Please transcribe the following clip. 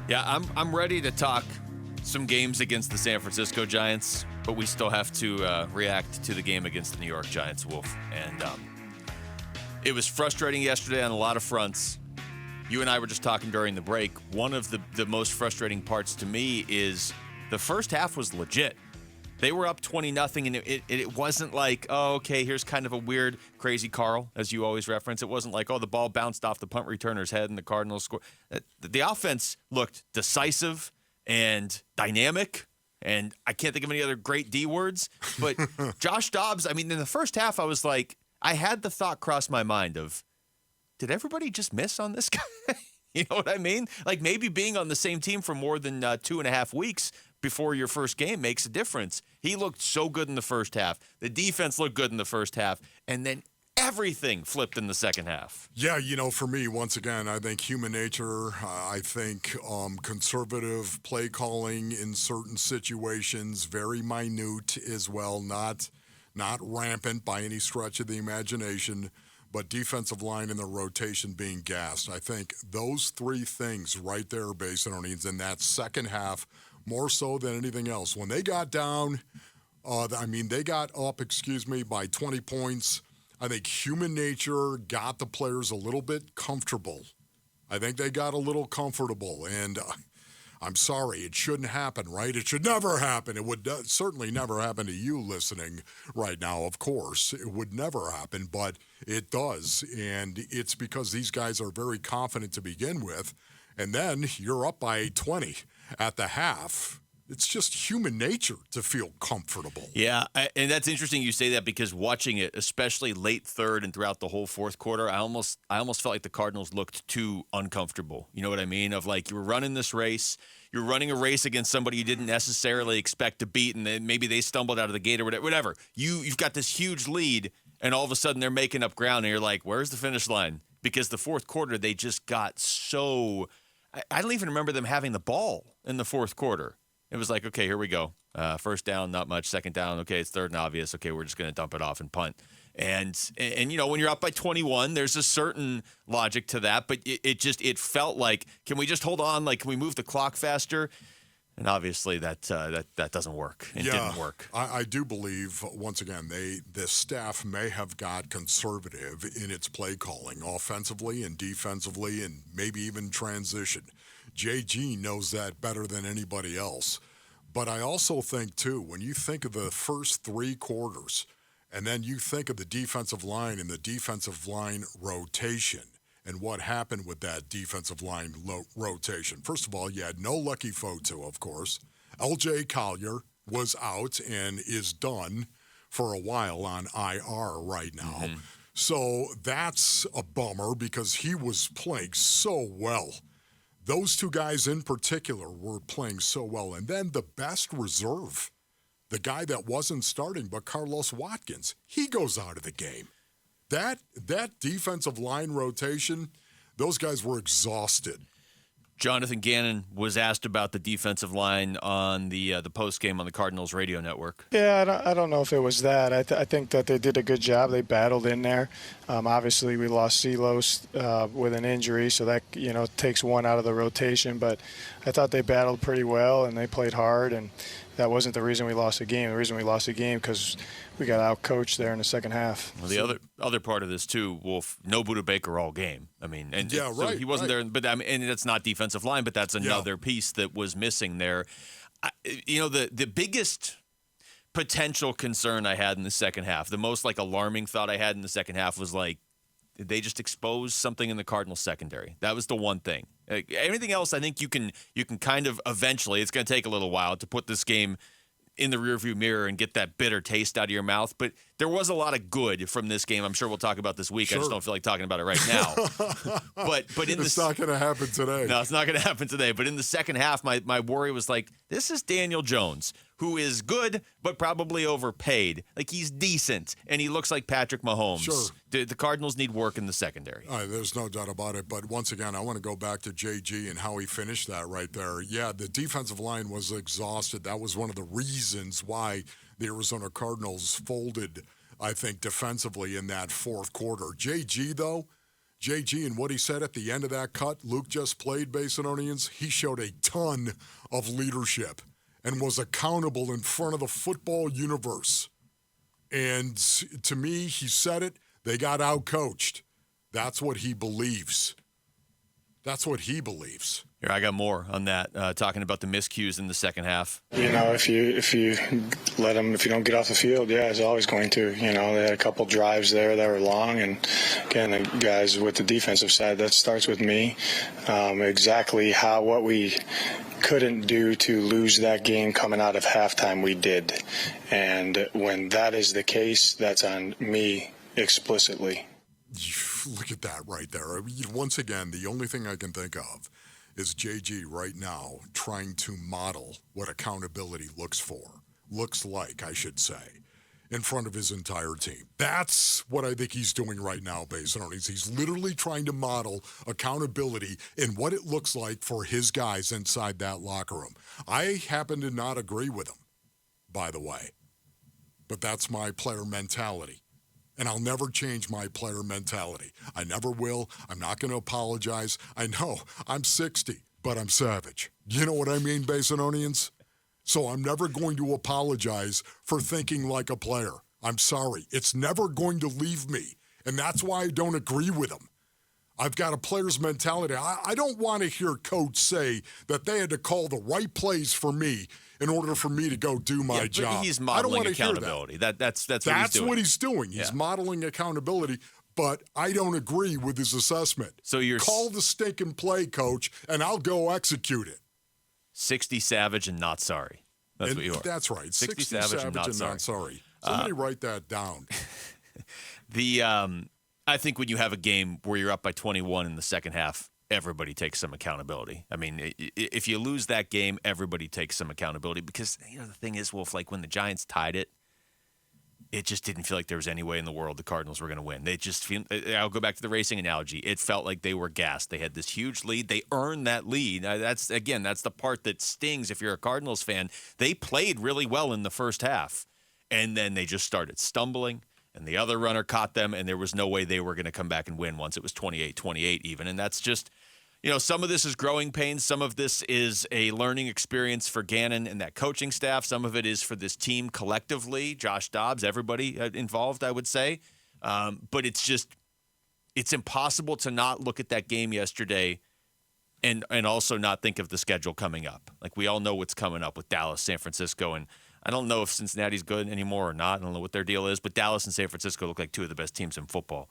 Yeah, I'm ready to talk some games against the San Francisco Giants, but we still have to react to the game against the New York Giants, Wolf. And it was frustrating yesterday on a lot of fronts. You and I were just talking during the break. One of the most frustrating parts to me is the first half was legit. They were up 20-0, and it wasn't like, oh, okay, here's kind of a weird, crazy Carl, as you always reference. It wasn't like, oh, the ball bounced off the punt returner's head and the Cardinals scored. The offense looked decisive and dynamic, and I can't think of any other great D words. But Josh Dobbs, I mean, in the first half, I was like, I had the thought cross my mind of, did everybody just miss on this guy? You know what I mean? Like maybe being on the same team for more than 2.5 weeks before your first game makes a difference. He looked so good in the first half. The defense looked good in the first half. And then everything flipped in the second half. Yeah, for me, once again, I think human nature, I think conservative play calling in certain situations, very minute as well, not rampant by any stretch of the imagination, but defensive line and the rotation being gassed. I think those three things right there, Basinonians, in that second half, more so than anything else. When they got down, they got up, by 20 points. I think human nature got the players a little bit comfortable. I think they got a little comfortable, and I'm sorry, it shouldn't happen, right? It should never happen. It would certainly never happen to you listening right now, of course. It would never happen, but it does, and it's because these guys are very confident to begin with, and then you're up by 20 at the half. It's just human nature to feel comfortable. Yeah, and that's interesting you say that because watching it, especially late third and throughout the whole fourth quarter, I almost felt like the Cardinals looked too uncomfortable. You know what I mean? Of like you were running this race, you're running a race against somebody you didn't necessarily expect to beat, and then maybe they stumbled out of the gate or whatever. You've got this huge lead, and all of a sudden they're making up ground, and you're like, where's the finish line? Because the fourth quarter, they just got so – I don't even remember them having the ball in the fourth quarter. It was like, okay, here we go. First down, not much. Second down, okay, it's third and obvious. Okay, we're just going to dump it off and punt. And when you're up by 21, there's a certain logic to that. But it felt like, can we just hold on? Like, can we move the clock faster? And obviously that doesn't work. It didn't work. I do believe, once again, the staff may have got conservative in its play calling, offensively and defensively, and maybe even transition. JG knows that better than anybody else. But I also think, too, when you think of the first three quarters, and then you think of the defensive line and the defensive line rotation and what happened with that defensive line rotation. First of all, you had no Lucky Fotu, of course. L.J. Collier was out and is done for a while on IR right now. Mm-hmm. So that's a bummer because he was playing so well. Those two guys in particular were playing so well. And then the best reserve, the guy that wasn't starting but Carlos Watkins, he goes out of the game. That defensive line rotation, those guys were exhausted. Jonathan Gannon was asked about the defensive line on the post-game on the Cardinals radio network. Yeah, I don't know if it was that. I think that they did a good job. They battled in there. Obviously, we lost Silos with an injury, so that takes one out of the rotation. But I thought they battled pretty well, and they played hard, and that wasn't the reason we lost the game. The reason we lost the game because we got out-coached there in the second half. Well, the other part of this, too, Wolf, no Budda Baker all game. I mean, and yeah, so he wasn't there. But and that's not defensive line, but that's another piece that was missing there. The biggest potential concern I had in the second half, the most alarming thought I had in the second half was did they just expose something in the Cardinals secondary? That was the one thing. Everything else, I think you can kind of eventually. It's going to take a little while to put this game in the rearview mirror and get that bitter taste out of your mouth. But there was a lot of good from this game. I'm sure we'll talk about this week. Sure. I just don't feel like talking about it right now. but it's not going to happen today. No, it's not going to happen today. But in the second half, my worry was this is Daniel Jones, who is good but probably overpaid. He's decent, and he looks like Patrick Mahomes. Sure. The Cardinals need work in the secondary. There's no doubt about it. But once again, I want to go back to JG and how he finished that right there. Yeah, the defensive line was exhausted. That was one of the reasons why the Arizona Cardinals folded, I think, defensively in that fourth quarter. JG, though, JG and what he said at the end of that cut Luke just played, Basinonians, he showed a ton of leadership and was accountable in front of the football universe. And to me, he said it, they got out-coached. That's what he believes. That's what he believes. Here, I got more on that, talking about the miscues in the second half. You know, if you let them, if you don't get off the field, yeah, it's always going to. You know, they had a couple drives there that were long, and again, the guys with the defensive side, that starts with me. Exactly what we couldn't do to lose that game coming out of halftime, we did. And when that is the case, that's on me explicitly. Look at that right there. I mean, once again, the only thing I can think of is JG right now trying to model what accountability looks like, I should say, in front of his entire team. That's what I think he's doing right now, Basinonies. He's literally trying to model accountability in what it looks like for his guys inside that locker room. I happen to not agree with him, by the way, but that's my player mentality. And I'll never change my player mentality. I never will. I'm not going to apologize. I know I'm 60, but I'm savage. You know what I mean, Basinonians? So I'm never going to apologize for thinking like a player. I'm sorry. It's never going to leave me. And that's why I don't agree with him. I've got a player's mentality. I don't want to hear coach say that they had to call the right plays for me in order for me to go do my job. He's modeling accountability. That's what he's doing. What he's doing. He's modeling accountability, but I don't agree with his assessment. So you're call the stinking play, coach, and I'll go execute it. 60 savage and not sorry. That's what you are. That's right. 60 savage and not sorry. Somebody write that down. I think when you have a game where you're up by 21 in the second half, everybody takes some accountability. I mean, if you lose that game, everybody takes some accountability because, you know, the thing is, Wolf, like when the Giants tied it, it just didn't feel like there was any way in the world the Cardinals were going to win. They just feel, I'll go back to the racing analogy. It felt like they were gassed. They had this huge lead. They earned that lead. That's the part that stings if you're a Cardinals fan. They played really well in the first half, and then they just started stumbling. And the other runner caught them, and there was no way they were going to come back and win once it was 28-28 even. And that's just, you know, some of this is growing pains. Some of this is a learning experience for Gannon and that coaching staff. Some of it is for this team collectively, Josh Dobbs, everybody involved, I would say. But it's impossible to not look at that game yesterday and also not think of the schedule coming up. Like, we all know what's coming up with Dallas, San Francisco, and I don't know if Cincinnati's good anymore or not. I don't know what their deal is, but Dallas and San Francisco look like two of the best teams in football.